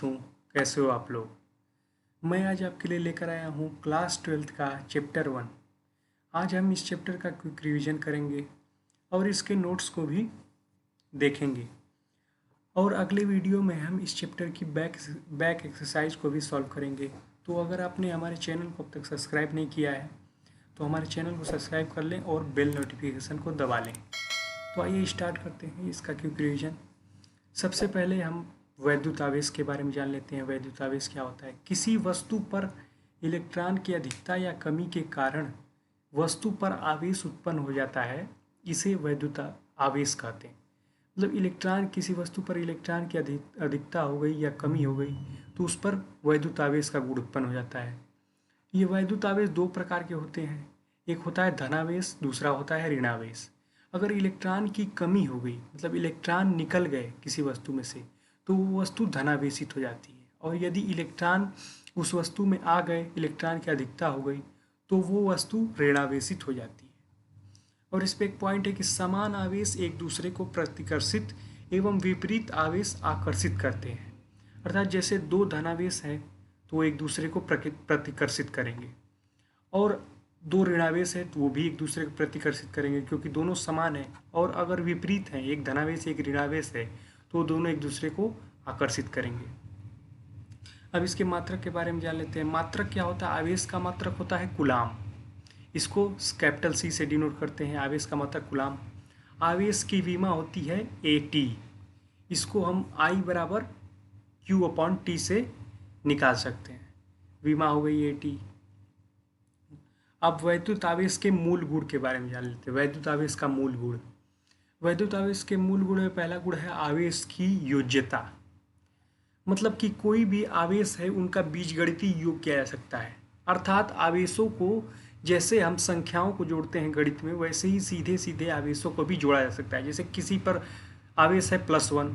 दोस्तों, कैसे हो आप लोग। मैं आज आपके लिए लेकर आया हूँ क्लास 12th का चैप्टर 1। आज हम इस चैप्टर का क्विक रिवीजन करेंगे और इसके नोट्स को भी देखेंगे। और अगले वीडियो में हम इस चैप्टर की बैक एक्सरसाइज को भी सॉल्व करेंगे। तो अगर आपने हमारे चैनल को अब तक सब्सक्राइब नहीं किया है तो हमारे चैनल को सब्सक्राइब कर लें और बेल नोटिफिकेशन को दबा लें। तो आइए स्टार्ट करते हैं इसका क्विक रिवीजन। सबसे पहले हम वैद्युत आवेश के बारे में जान लेते हैं। वैद्युत आवेश क्या होता है? किसी वस्तु पर इलेक्ट्रॉन की अधिकता या कमी के कारण वस्तु पर आवेश उत्पन्न हो जाता है, इसे वैद्युत आवेश कहते हैं। मतलब इलेक्ट्रॉन, किसी वस्तु पर इलेक्ट्रॉन की अधिकता हो गई या कमी हो गई तो उस पर वैद्युत आवेश का गुण उत्पन्न हो जाता है। ये वैद्युत आवेश दो प्रकार के होते हैं, एक होता है धनावेश, दूसरा होता है ऋणावेश। अगर इलेक्ट्रॉन की कमी हो गई, मतलब इलेक्ट्रॉन निकल गए किसी वस्तु में से, तो वो वस्तु धनावेशित हो जाती है। और यदि इलेक्ट्रॉन उस वस्तु में आ गए, इलेक्ट्रॉन की अधिकता हो गई, तो वो वस्तु ऋणावेशित हो जाती है। और इस पे एक पॉइंट है कि समान आवेश एक दूसरे को प्रतिकर्षित एवं विपरीत आवेश आकर्षित करते हैं। अर्थात जैसे दो धनावेश हैं तो वो एक दूसरे को प्रतिकर्षित करेंगे, और दो ऋणावेश है तो वो भी एक दूसरे को प्रतिकर्षित करेंगे, क्योंकि दोनों समान है। और अगर विपरीत हैं, एक धनावेश एक ऋणावेश है, तो दोनों एक दूसरे को आकर्षित करेंगे। अब इसके मात्रक के बारे में जान लेते हैं। मात्रक क्या होता है? आवेश का मात्रक होता है कूलाम। इसको कैपिटल C से डिनोट करते हैं। आवेश का मात्रक कूलाम। आवेश की विमा होती है AT। इसको हम I बराबर Q/T से निकाल सकते हैं। विमा हो गई AT। अब वैद्युत आवेश के मूल गुण के बारे में जान लेते हैं। वैद्युत आवेश का मूल गुण। वैद्युत आवेश के मूल गुण में पहला गुण है आवेश की योज्यता। मतलब कि कोई भी आवेश है उनका बीजगणितीय योग किया जा सकता है। अर्थात आवेशों को जैसे हम संख्याओं को जोड़ते हैं गणित में, वैसे ही सीधे सीधे आवेशों को भी जोड़ा जा सकता है। जैसे किसी पर आवेश है +1,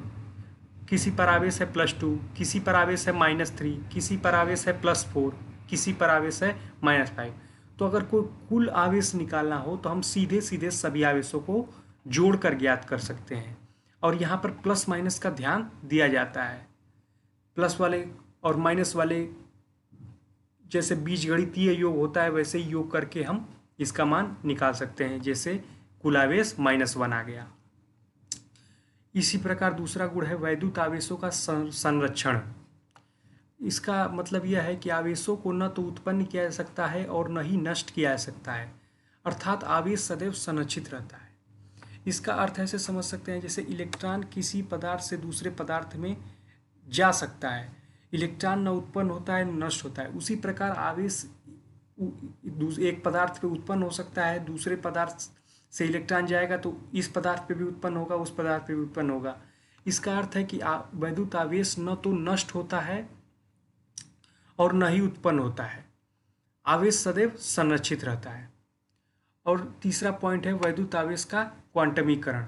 किसी पर आवेश है +2, किसी पर आवेश है -3, किसी पर आवेश है +4, किसी पर आवेश है -5। तो अगर कोई कुल आवेश निकालना हो तो हम सीधे सीधे सभी आवेशों को जोड़कर ज्ञात कर सकते हैं। और यहाँ पर प्लस माइनस का ध्यान दिया जाता है। प्लस वाले और माइनस वाले जैसे बीजगणितीय योग होता है, वैसे ही योग करके हम इसका मान निकाल सकते हैं। जैसे कुल आवेश -1 आ गया। इसी प्रकार दूसरा गुण है वैद्युत आवेशों का संरक्षण। इसका मतलब यह है कि आवेशों को न तो उत्पन्न किया जा सकता है और न ही नष्ट किया जा सकता है। अर्थात आवेश सदैव संरक्षित रहता है। इसका अर्थ ऐसे समझ सकते हैं, जैसे इलेक्ट्रॉन किसी पदार्थ से दूसरे पदार्थ में जा सकता है, इलेक्ट्रॉन न उत्पन्न होता है न नष्ट होता है। उसी प्रकार आवेश एक पदार्थ पे उत्पन्न हो सकता है, दूसरे पदार्थ से इलेक्ट्रॉन जाएगा तो इस पदार्थ पे भी उत्पन्न होगा, उस पदार्थ पे भी उत्पन्न होगा। इसका अर्थ है कि वैद्युत आवेश न तो नष्ट होता है और न ही उत्पन्न होता है। आवेश सदैव संरक्षित रहता है। और तीसरा पॉइंट है वैद्युत आवेश का क्वांटमीकरण।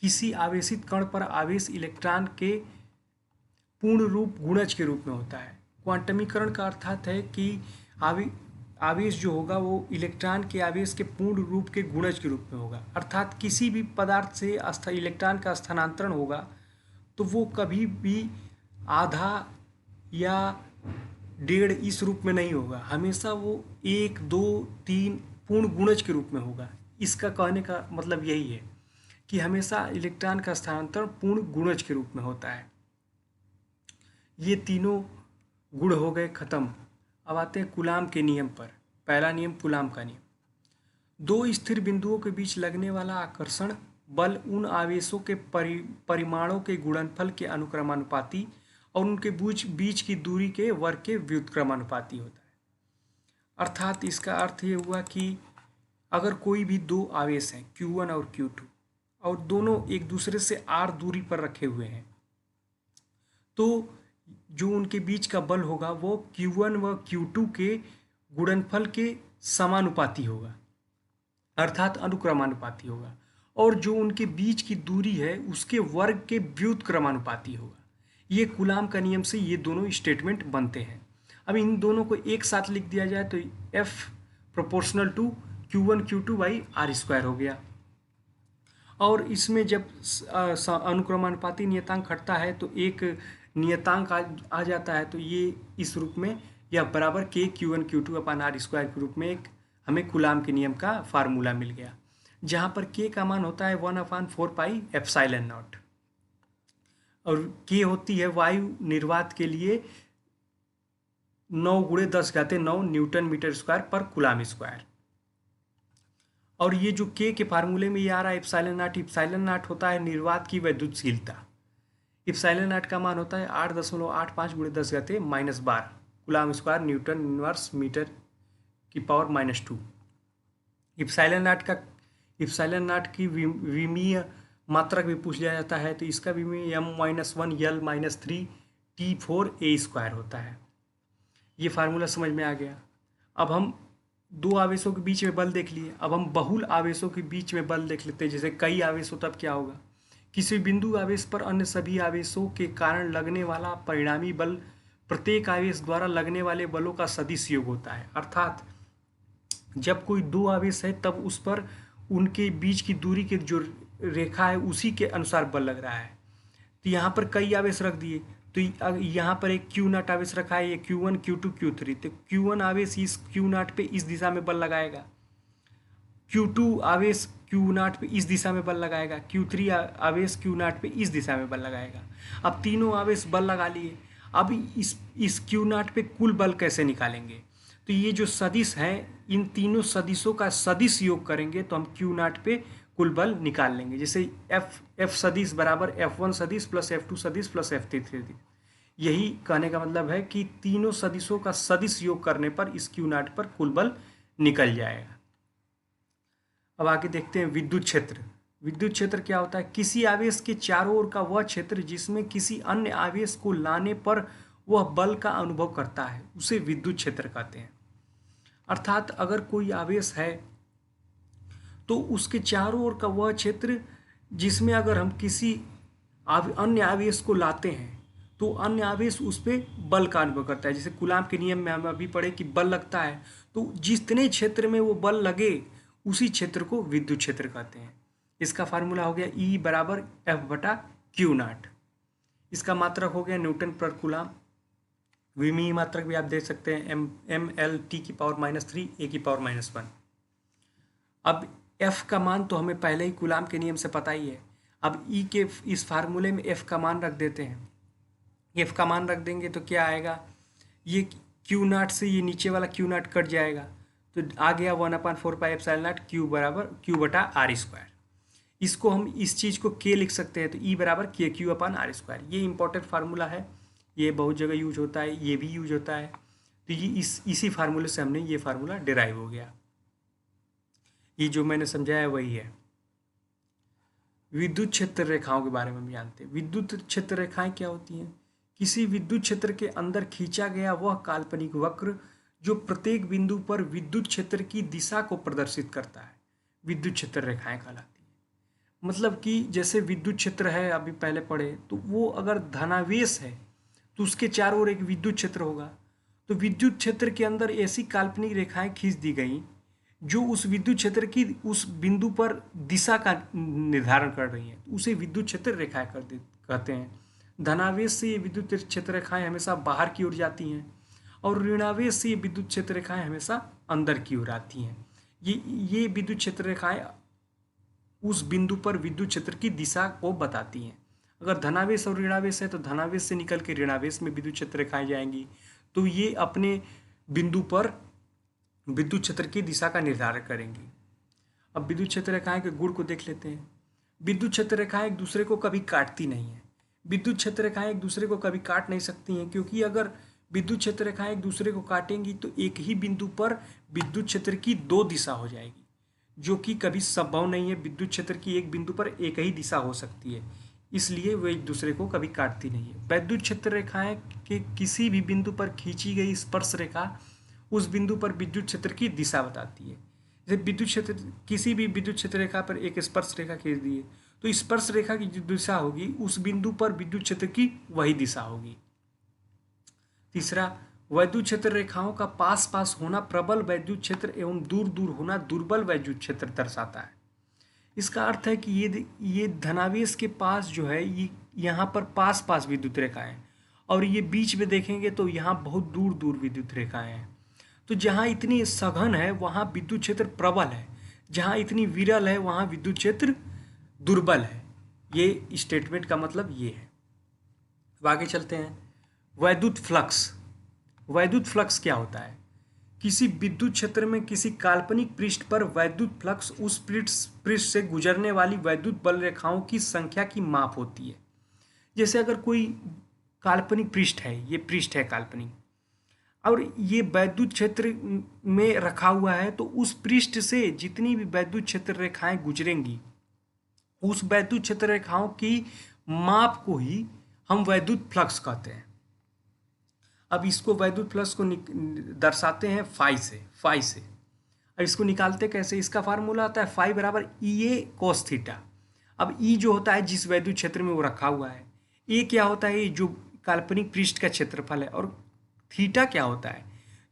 किसी आवेशित कण पर आवेश इलेक्ट्रॉन के पूर्ण रूप गुणज के रूप में होता है। क्वांटमीकरण का अर्थात है कि आवेश जो होगा वो इलेक्ट्रॉन के आवेश के पूर्ण रूप के गुणज के रूप में होगा। अर्थात किसी भी पदार्थ से इलेक्ट्रॉन का स्थानांतरण होगा तो वो कभी भी आधा या 1.5 इस रूप में नहीं होगा, हमेशा वो 1, 2, 3 पूर्ण गुणज के रूप में होगा। इसका कहने का मतलब यही है कि हमेशा इलेक्ट्रॉन का स्थानांतरण पूर्ण गुणज के रूप में होता है। ये तीनों गुण हो गए खत्म। अब आते हैं कूलाम के नियम पर। पहला नियम कूलाम का नियम। दो स्थिर बिंदुओं के बीच लगने वाला आकर्षण बल उन आवेशों के परिमाणों के गुणनफल के अनुक्रमानुपाती और उनके बीच की दूरी के वर्ग के व्युत्क्रमानुपाती होता है। अर्थात इसका अर्थ ये हुआ कि अगर कोई भी दो आवेश हैं Q1 और Q2 और दोनों एक दूसरे से r दूरी पर रखे हुए हैं, तो जो उनके बीच का बल होगा वो Q1 व Q2 के गुणनफल के समानुपाती होगा, अर्थात अनुक्रमानुपाती होगा। और जो उनके बीच की दूरी है उसके वर्ग के व्युत्क्रमानुपाती होगा। ये कूलाम का नियम से ये दोनों स्टेटमेंट बनते हैं। अब इन दोनों को एक साथ लिख दिया जाए तो F proportional to Q1 Q2 by r² हो गया। और इसमें जब अनुक्रमानुपाती नियतांक हटता है तो एक नियतांक आ जाता है तो ये इस रूप में यह बराबर के Q1 Q2 upon are square के रूप में एक हमें कूलाम के नियम का फार्मूला मिल गया, जहाँ पर के का मान होता है 1/4 पाई एप्सिलॉन नॉट और के होती है वायु निर्वात के लिए 9×10⁹ न्यूटन मीटर स्क्वायर पर कूलाम स्क्वायर। और ये जो के फार्मूले में ये आ रहा है एप्सिलॉन नॉट होता है निर्वात की वैद्युतशीलता। एप्सिलॉन नॉट का मान होता है 8.85×10⁻12 coulomb square newton inverse meter की पावर -2। एप्सिलॉन नॉट की विमीय मात्रक भी पूछ लिया जाता है तो इसका विमीय m-1l-3t4a² होता है। ये फार्मूला समझ में आ गया। अब हम दो आवेशों के बीच में बल देख लिए, अब हम बहुल आवेशों के बीच में बल देख लेते हैं। जैसे कई आवेश हो तब क्या होगा, किसी बिंदु आवेश पर अन्य सभी आवेशों के कारण लगने वाला परिणामी बल प्रत्येक आवेश द्वारा लगने वाले बलों का सदिश योग होता है। अर्थात जब कोई दो आवेश है तब उस पर उनके बीच की दूरी की जो रेखा है उसी के अनुसार बल लग रहा है। तो यहाँ पर कई आवेश रख दिए तो यहाँ पर एक Q0 आवेश रखा है, ये Q1 Q2 Q3, तो Q1 आवेश इस Q0 पे इस दिशा में बल लगाएगा, Q2 आवेश Q0 पे इस दिशा में बल लगाएगा, Q3 आवेश Q0 पे इस दिशा में बल लगाएगा। अब तीनों आवेश बल लगा लिए, अब इस Q0 पे कुल बल कैसे निकालेंगे, तो ये जो सदिश हैं इन तीनों सदिशों का सदिश योग करेंगे तो हम Q0 पे कुल बल निकाल लेंगे। जैसे F सदिश बराबर F1 सदिश प्लस F2 सदिश प्लस F3 सदिश। यही कहने का मतलब है कि तीनों सदिशों का सदिश योग करने पर इस Q0 पर कुल बल निकल जाएगा। अब आगे देखते हैं विद्युत क्षेत्र। विद्युत क्षेत्र क्या होता है, किसी आवेश के चारों ओर का वह क्षेत्र जिसमें किसी अन्य आवेश को लाने पर वह बल का अनुभव करता है उसे विद्युत क्षेत्र कहते हैं। अर्थात अगर कोई आवेश है तो उसके चारों ओर का वह क्षेत्र जिसमें अगर हम किसी अन्य आवेश को लाते हैं तो अन्य आवेश उस पर बल का अनुभव करता है। जैसे कूलाम के नियम में हम अभी पढ़े कि बल लगता है तो जितने क्षेत्र में वो बल लगे उसी क्षेत्र को विद्युत क्षेत्र कहते हैं। इसका फार्मूला हो गया E बराबर F/Q0। इसका मात्रक हो गया न्यूटन पर कूलाम। विमीय मात्रक भी आप देख सकते हैं mL/T⁻³ A⁻⁻1। अब F का मान तो हमें पहले ही कूलाम के नियम से पता ही है। अब E के इस फार्मूले में F का मान रख देते हैं। F का मान रख देंगे तो क्या आएगा, ये Q0 से ये नीचे वाला Q0 कट जाएगा तो आ गया 1/4πε0 Q बराबर Q/r²। इसको हम इस चीज़ को K लिख सकते हैं तो E बराबर KQ/r²। ये इंपॉर्टेंट फार्मूला है, ये बहुत जगह यूज होता है, ये भी यूज होता है। तो ये इसी फार्मूले से हमने ये फार्मूला डिराइव हो गया। ये जो मैंने समझाया वही है। विद्युत क्षेत्र रेखाओं के बारे में हम जानते हैं। विद्युत क्षेत्र रेखाएं क्या होती हैं, किसी विद्युत क्षेत्र के अंदर खींचा गया वह काल्पनिक वक्र जो प्रत्येक बिंदु पर विद्युत क्षेत्र की दिशा को प्रदर्शित करता है, विद्युत क्षेत्र रेखाएं कहलाती हैं। मतलब कि जैसे विद्युत क्षेत्र है, अभी पहले पढ़े, तो वो अगर धनावेश है तो उसके चारों ओर एक विद्युत क्षेत्र होगा। तो विद्युत क्षेत्र के अंदर ऐसी काल्पनिक रेखाएं खींच दी गई जो उस विद्युत क्षेत्र की उस बिंदु पर दिशा का निर्धारण कर रही हैं, उसे विद्युत क्षेत्र रेखाएं कहते हैं। धनावेश से ये विद्युत क्षेत्र रेखाएं हमेशा बाहर की ओर जाती हैं और ऋणावेश से ये विद्युत क्षेत्र रेखाएं हमेशा अंदर की ओर आती हैं। ये विद्युत क्षेत्र रेखाएं उस बिंदु पर विद्युत क्षेत्र की दिशा को बताती हैं। अगर धनावेश और ऋणावेश है तो धनावेश से निकल के ऋणावेश में विद्युत क्षेत्र रेखाएं जाएंगी, तो ये अपने बिंदु पर विद्युत क्षेत्र की दिशा का निर्धारण करेंगी। अब विद्युत क्षेत्र रेखाएं के गुण को देख लेते हैं। विद्युत क्षेत्र रेखाएं एक दूसरे को कभी काटती नहीं है। विद्युत क्षेत्र रेखाएं एक दूसरे को कभी काट नहीं सकती हैं, क्योंकि अगर विद्युत क्षेत्र रेखाएं एक दूसरे को काटेंगी तो एक ही बिंदु पर विद्युत क्षेत्र की दो दिशा हो जाएगी, जो कि कभी संभव नहीं है। विद्युत क्षेत्र की एक बिंदु पर एक ही दिशा हो सकती है, इसलिए वे एक दूसरे को कभी काटती नहीं है। वैद्युत क्षेत्र रेखाएं के किसी भी बिंदु पर खींची गई स्पर्श रेखा उस बिंदु पर विद्युत क्षेत्र की दिशा बताती है। जैसे विद्युत क्षेत्र, किसी भी विद्युत क्षेत्र रेखा पर एक स्पर्श रेखा खींच दी है तो स्पर्श रेखा की जो दिशा होगी उस बिंदु पर विद्युत क्षेत्र की वही दिशा होगी। तीसरा, वैद्युत क्षेत्र रेखाओं का पास पास होना प्रबल वैद्युत क्षेत्र एवं दूर दूर होना दुर्बल वैद्युत क्षेत्र दर्शाता है। इसका अर्थ है कि ये धनावेश के पास जो है ये यहाँ पर पास पास विद्युत रेखाएं और ये बीच में देखेंगे तो यहाँ बहुत दूर दूर विद्युत रेखाएं हैं। तो जहाँ इतनी सघन है वहाँ विद्युत क्षेत्र प्रबल है, जहाँ इतनी विरल है वहाँ विद्युत क्षेत्र दुर्बल है। ये स्टेटमेंट का मतलब ये है। अब आगे चलते हैं। वैद्युत फ्लक्स। वैद्युत फ्लक्स क्या होता है? किसी विद्युत क्षेत्र में किसी काल्पनिक पृष्ठ पर वैद्युत फ्लक्स उस पृष्ठ से गुजरने वाली वैद्युत बल रेखाओं की संख्या की माप होती है। जैसे अगर कोई काल्पनिक पृष्ठ है, ये पृष्ठ है काल्पनिक, और ये वैद्युत क्षेत्र में रखा हुआ है, तो उस पृष्ठ से जितनी भी वैद्युत क्षेत्र रेखाएं गुजरेंगी उस वैद्युत क्षेत्र रेखाओं की माप को ही हम वैद्युत फ्लक्स कहते हैं। अब इसको वैद्युत फ्लक्स को दर्शाते हैं फाई से। अब इसको निकालते कैसे? इसका फार्मूला आता है फाई बराबर ई ए कोस थीटा। अब ई जो होता है जिस वैद्युत क्षेत्र में वो रखा हुआ है, ए क्या होता है? ये जो काल्पनिक पृष्ठ का क्षेत्रफल है, और थीटा क्या होता है?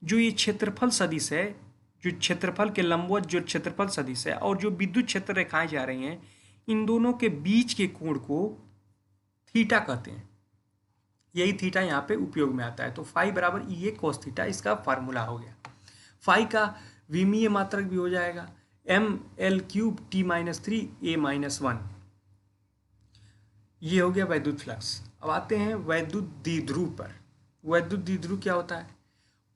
जो ये क्षेत्रफल सदिश है, जो क्षेत्रफल के लंबवत जो क्षेत्रफल सदिश है और जो विद्युत क्षेत्र रेखाएं जा रही हैं, इन दोनों के बीच के कोण को थीटा कहते हैं। यही थीटा यहाँ पे उपयोग में आता है। तो फाई बराबर ई ए कोस थीटा इसका फार्मूला हो गया। फाई का विमीय मात्रक भी हो जाएगा M L cube T minus 3 A minus 1। ये हो गया वैद्युत फ्लक्स। अब आते हैं वैद्युत द्विध्रुव पर। वैद्युत द्विध्रुव क्या होता है?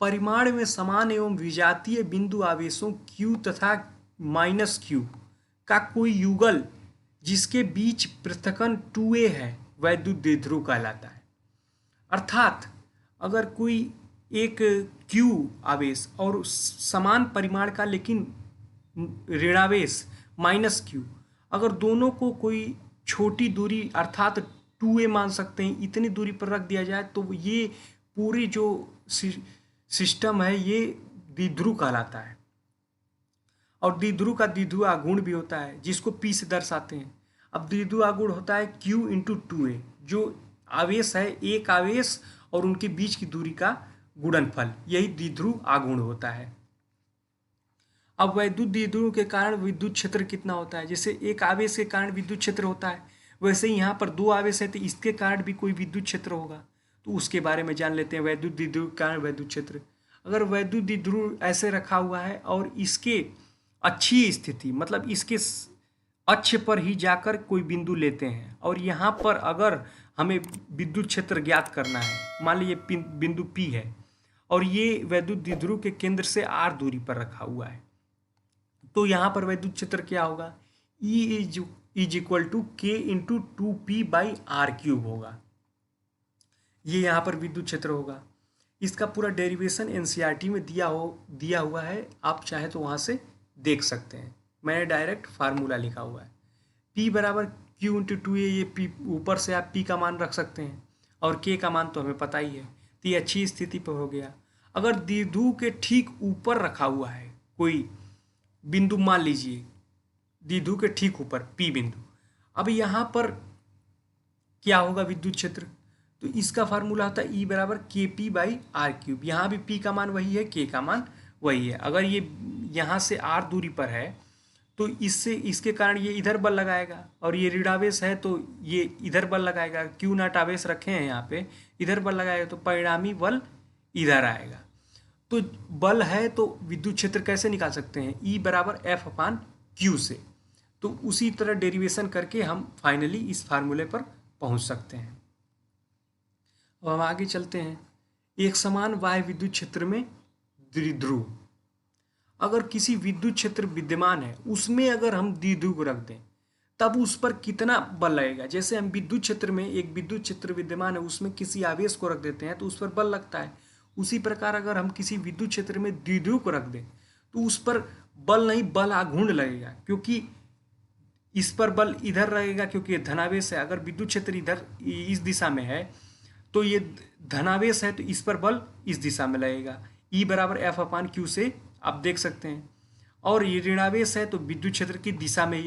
परिमाण में समान एवं विजातीय बिंदु आवेशों Q तथा माइनस Q का कोई युगल जिसके बीच पृथक्करण 2a है वैद्युत द्विध्रुव कहलाता है। अर्थात अगर कोई एक Q आवेश और समान परिमाण का लेकिन ऋणावेश माइनस Q, अगर दोनों को कोई छोटी दूरी अर्थात 2a मान सकते हैं, इतनी दूरी पर रख दिया जाए तो ये पूरी जो सिस्टम है ये द्विध्रुव कहलाता है। और द्विध्रुव का द्विध्रुव आघूर्ण भी होता है जिसको P से दर्शाते हैं। अब द्विध्रुव आघूर्ण होता है Q इंटू 2a, जो आवेश है एक आवेश और उनके बीच की दूरी का गुणनफल, यही द्विध्रुव आघूर्ण होता है। अब वैद्युत द्विध्रुव के कारण विद्युत क्षेत्र कितना होता है? जैसे एक आवेश के कारण विद्युत क्षेत्र होता है, वैसे ही यहाँ पर दो आवेश है तो इसके कारण भी कोई विद्युत क्षेत्र होगा। तो उसके बारे में जान लेते हैं। वैद्युत द्विध्रुव के कारण वैद्युत क्षेत्र। अगर वैद्युत द्विध्रुव ऐसे रखा हुआ है और इसके अच्छी स्थिति मतलब इसके अक्ष पर ही जाकर कोई बिंदु लेते हैं, और यहाँ पर अगर हमें विद्युत क्षेत्र ज्ञात करना है, मान लीजिए बिंदु P है और ये वैद्युत द्विध्रुव के केंद्र से r दूरी पर रखा हुआ है, तो यहाँ पर वैद्युत क्षेत्र क्या होगा? E is equal to K into 2p by R cube होगा। ये यहाँ पर विद्युत क्षेत्र होगा। इसका पूरा डेरिवेशन एनसीईआरटी में दिया हुआ है, आप चाहे तो वहाँ से देख सकते हैं। मैंने डायरेक्ट फार्मूला लिखा हुआ है। P बराबर Q इंटू 2a, ये P ऊपर से आप P का मान रख सकते हैं और K का मान तो हमें पता ही है। तो ये अच्छी स्थिति पर हो गया। अगर द्विध्रुव के ठीक ऊपर रखा हुआ है कोई बिंदु, मान लीजिए द्विध्रुव के ठीक ऊपर P बिंदु, अब यहाँ पर क्या होगा विद्युत क्षेत्र? तो इसका फार्मूला होता है E बराबर के पी बाई आर क्यूब। यहाँ भी P का मान वही है, K का मान वही है। अगर ये यहाँ से R दूरी पर है तो इससे इसके कारण ये इधर बल लगाएगा, और ये ऋणावेश है तो ये इधर बल लगाएगा। Q नॉट आवेश रखे हैं यहाँ पे, इधर बल लगाएगा तो परिणामी बल इधर आएगा। तो बल है तो विद्युत क्षेत्र कैसे निकाल सकते हैं? E बराबर F अपान Q से। तो उसी तरह डेरिवेशन करके हम फाइनली इस फार्मूले पर पहुंच सकते हैं। अब हम आगे चलते हैं। एक समान बाह्य विद्युत क्षेत्र में द्विध्रुव। अगर किसी विद्युत क्षेत्र विद्यमान है उसमें अगर हम द्विध्रुव को रख दें तब उस पर कितना बल लगेगा? जैसे हम विद्युत क्षेत्र में एक विद्युत क्षेत्र विद्यमान है उसमें किसी आवेश को रख देते हैं तो उस पर बल लगता है। उसी प्रकार अगर हम किसी विद्युत क्षेत्र में द्विध्रुव को रख दें तो उस पर बल नहीं, बल आघूर्ण लगेगा, क्योंकि इस पर बल इधर लगेगा क्योंकि धनावेश है। अगर विद्युत क्षेत्र इधर इस दिशा में है तो ये धनावेश है तो इस पर बल इस दिशा में लगेगा। E बराबर F अपान Q से आप देख सकते हैं। और ये ऋणावेश है तो विद्युत क्षेत्र की दिशा में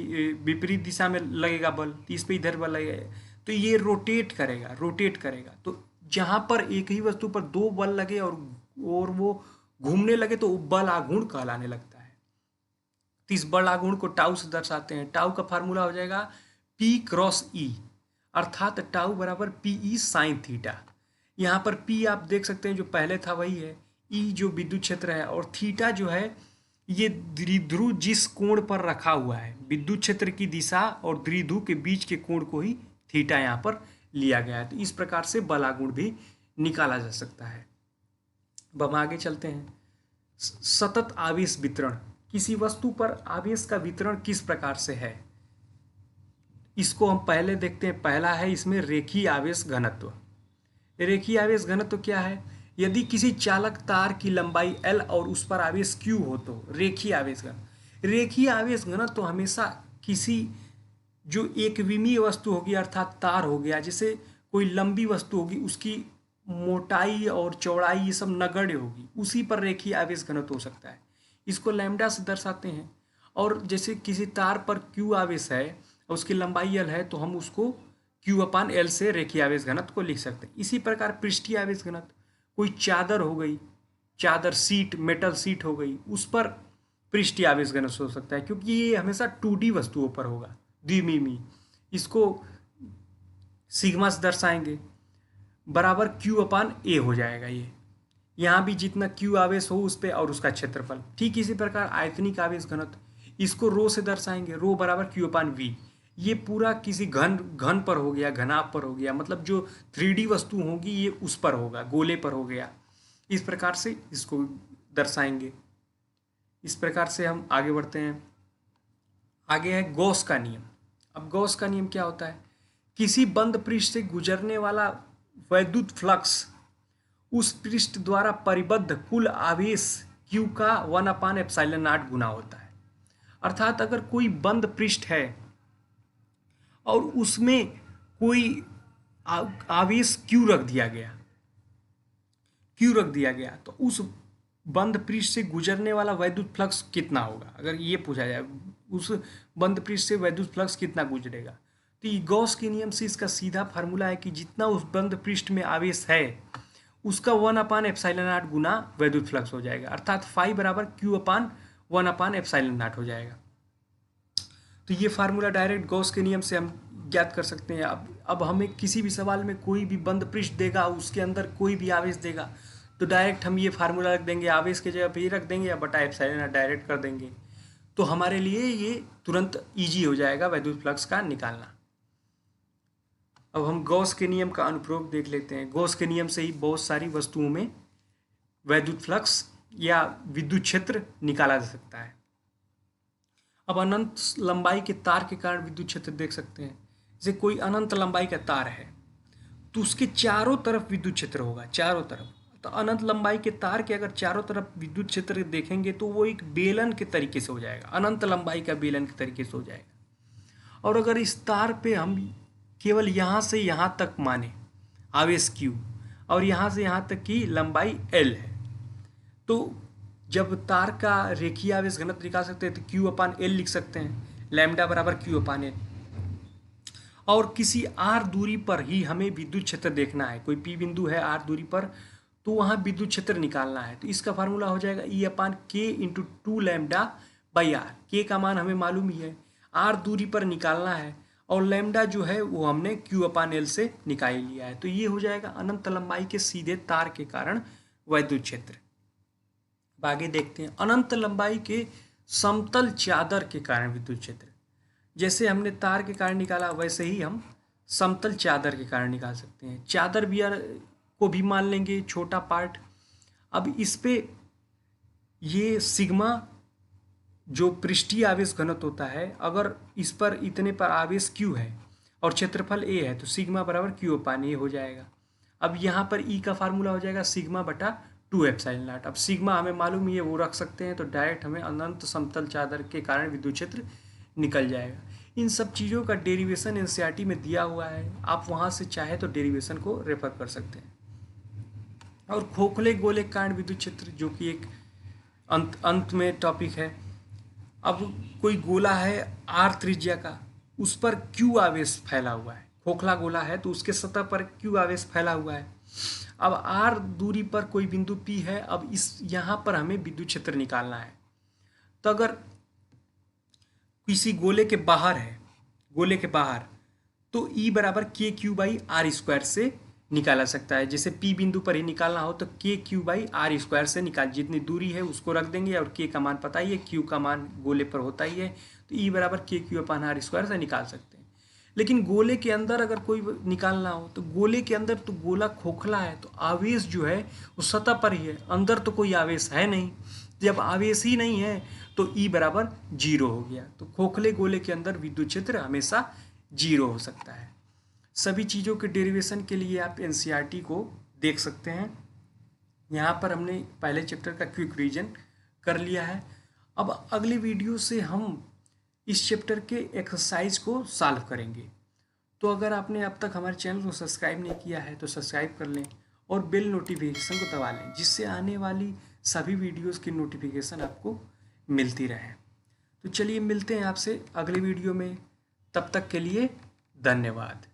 विपरीत दिशा में लगेगा बल, तो इस पर इधर बल लगेगा तो ये रोटेट करेगा। तो जहाँ पर एक ही वस्तु पर दो बल लगे और वो घूमने लगे तो बल आघूर्ण कहलाने लगता है। तो इस बल आघूर्ण को टाउ से दर्शाते हैं। टाउ का फार्मूला हो जाएगा P क्रॉस E, अर्थात टाउ बराबर PE साइन थीटा। यहाँ पर P आप देख सकते हैं जो पहले था वही है, E जो विद्युत क्षेत्र है, और थीटा जो है ये द्विध्रुव जिस कोण पर रखा हुआ है, विद्युत क्षेत्र की दिशा और द्विध्रुव के बीच के कोण को ही थीटा यहाँ पर लिया गया है। तो इस प्रकार से बलागुण भी निकाला जा सकता है। अब हम आगे चलते हैं। सतत आवेश वितरण, किसी वस्तु पर आवेश का वितरण किस प्रकार से है, इसको हम पहले देखते हैं। पहला है इसमें रेखीय आवेश घनत्व। रेखीय आवेश घनत्व क्या है? यदि किसी चालक तार की लंबाई L और उस पर आवेश Q हो तो रेखीय आवेश घनत्व। रेखीय आवेश घनत्व तो हमेशा किसी जो एक विमीय वस्तु होगी अर्थात तार हो गया, जैसे कोई लंबी वस्तु होगी उसकी मोटाई और चौड़ाई ये सब नगण्य होगी, उसी पर रेखीय आवेश घनत्व हो सकता है। इसको लैम्डा से दर्शाते हैं। और जैसे किसी तार पर Q आवेश है और उसकी लंबाई L है तो हम उसको Q/L से रेखीय आवेश घनत्व को लिख सकते हैं। इसी प्रकार पृष्ठीय आवेश घनत्व, कोई चादर हो गई, चादर सीट, मेटल सीट हो गई, उस पर पृष्ठीय आवेश घनत्व हो सकता है, क्योंकि ये हमेशा 2D वस्तुओं पर होगा, द्विमीमी। इसको सिग्मा से दर्शाएंगे, बराबर Q/A हो जाएगा। ये यहाँ भी जितना Q आवेश हो उस पर और उसका क्षेत्रफल। ठीक इसी प्रकार आयतनिक आवेश घनत्व, इसको रो से दर्शाएंगे, रो बराबर Q/V। ये पूरा किसी घन पर हो गया, घनाभ पर हो गया, मतलब जो 3D वस्तु होगी ये उस पर होगा, गोले पर हो गया। इस प्रकार से इसको दर्शाएंगे। इस प्रकार से हम आगे बढ़ते हैं। आगे है गॉस का नियम। अब गॉस का नियम क्या होता है? किसी बंद पृष्ठ से गुजरने वाला वैद्युत फ्लक्स उस पृष्ठ द्वारा परिबद्ध कुल आवेश Q का 1/ε0 गुना होता है। अर्थात अगर कोई बंद पृष्ठ है और उसमें कोई आवेश Q रख दिया गया तो उस बंद पृष्ठ से गुजरने वाला वैद्युत फ्लक्स कितना होगा? अगर ये पूछा जाए उस बंद पृष्ठ से वैद्युत फ्लक्स कितना गुजरेगा, तो ये गॉस के नियम से इसका सीधा फार्मूला है कि जितना उस बंद पृष्ठ में आवेश है उसका 1/ε0 गुना वैद्युत फ्लक्स हो जाएगा, अर्थात फाई बराबर Q/1/ε0 हो जाएगा। तो ये फार्मूला डायरेक्ट गॉस के नियम से हम ज्ञात कर सकते हैं। अब हमें किसी भी सवाल में कोई भी बंद पृष्ठ देगा, उसके अंदर कोई भी आवेश देगा, तो डायरेक्ट हम ये फार्मूला रख देंगे, आवेश की जगह पे ये रख देंगे या बटा ε0 डायरेक्ट कर देंगे, तो हमारे लिए ये तुरंत ईजी हो जाएगा वैद्युत फ्लक्स का निकालना। अब हम गॉस के नियम का अनुप्रयोग देख लेते हैं। गॉस के नियम से ही बहुत सारी वस्तुओं में वैद्युत फ्लक्स या विद्युत क्षेत्र निकाला जा सकता है। अब अनंत लंबाई के तार के कारण विद्युत क्षेत्र देख सकते हैं। जैसे कोई अनंत लंबाई का तार है तो उसके चारों तरफ विद्युत क्षेत्र होगा, चारों तरफ। तो अनंत लंबाई के तार के अगर चारों तरफ विद्युत क्षेत्र देखेंगे तो वो एक बेलन के तरीके से हो जाएगा, अनंत लंबाई का बेलन के तरीके से हो जाएगा। और अगर इस तार पे हम केवल यहाँ से यहाँ तक माने आवेश Q और यहाँ से यहाँ तक की लंबाई L है, तो जब तार का रेखीय आवेश घनत्व निकाल सकते हैं तो Q/L लिख सकते हैं, लैम्डा बराबर Q/L। और किसी r दूरी पर ही हमें विद्युत क्षेत्र देखना है, कोई P बिंदु है r दूरी पर, तो वहाँ विद्युत क्षेत्र निकालना है, तो इसका फार्मूला हो जाएगा E/K × 2 λ/r। K का मान हमें मालूम ही है, r दूरी पर निकालना है और लैम्डा जो है वो हमने Q/L से निकाल लिया है। तो ये हो जाएगा अनंत लंबाई के सीधे तार के कारण वैद्युत क्षेत्र। अब आगे देखते हैं अनंत लंबाई के समतल चादर के कारण विद्युत क्षेत्र। जैसे हमने तार के कारण निकाला वैसे ही हम समतल चादर के कारण निकाल सकते हैं। चादर को भी मान लेंगे छोटा पार्ट। अब इस पे ये सिग्मा जो पृष्ठीय आवेश घनत्व होता है, अगर इस पर इतने पर आवेश Q है और क्षेत्रफल A है तो सिग्मा बराबर Q/A हो जाएगा। अब यहाँ पर E का फार्मूला हो जाएगा सिग्मा बटा 2ε0। अब सिग्मा हमें मालूम ही है, वो रख सकते हैं, तो डायरेक्ट हमें अनंत समतल चादर के कारण विद्युत क्षेत्र निकल जाएगा। इन सब चीज़ों का डेरिवेशन एनसीईआरटी में दिया हुआ है, आप वहाँ से चाहे तो डेरिवेशन को रेफर कर सकते हैं। और खोखले गोले कारण विद्युत क्षेत्र जो कि एक अंत में टॉपिक है। अब कोई गोला है r त्रिज्या का, उस पर Q आवेश फैला हुआ है, खोखला गोला है तो उसके सतह पर Q आवेश फैला हुआ है। अब r दूरी पर कोई बिंदु P है, अब इस यहाँ पर हमें विद्युत क्षेत्र निकालना है। तो अगर किसी गोले के बाहर है, तो E बराबर KQ/r² से निकाला सकता है। जैसे P बिंदु पर ही निकालना हो तो KQ/R² से निकाल, जितनी दूरी है उसको रख देंगे और K का मान पता ही है, Q का मान गोले पर होता ही है, तो E बराबर KQ/R² से निकाल सकते हैं। लेकिन गोले के अंदर अगर कोई निकालना हो तो गोले के अंदर तो गोला खोखला है, तो आवेश जो है वो सतह पर ही है, अंदर तो कोई आवेश है नहीं। जब आवेश ही नहीं है तो E बराबर 0 हो गया। तो खोखले गोले के अंदर विद्युत क्षेत्र हमेशा 0 हो सकता है। सभी चीज़ों के डेरिवेशन के लिए आप NCERT को देख सकते हैं। यहाँ पर हमने पहले चैप्टर का क्विक रिवीजन कर लिया है। अब अगली वीडियो से हम इस चैप्टर के एक्सरसाइज को सॉल्व करेंगे। तो अगर आपने अब तक हमारे चैनल को सब्सक्राइब नहीं किया है तो सब्सक्राइब कर लें और बेल नोटिफिकेशन को दबा लें, जिससे आने वाली सभी वीडियोस की नोटिफिकेशन आपको मिलती रहे। तो चलिए मिलते हैं आपसे अगली वीडियो में, तब तक के लिए धन्यवाद।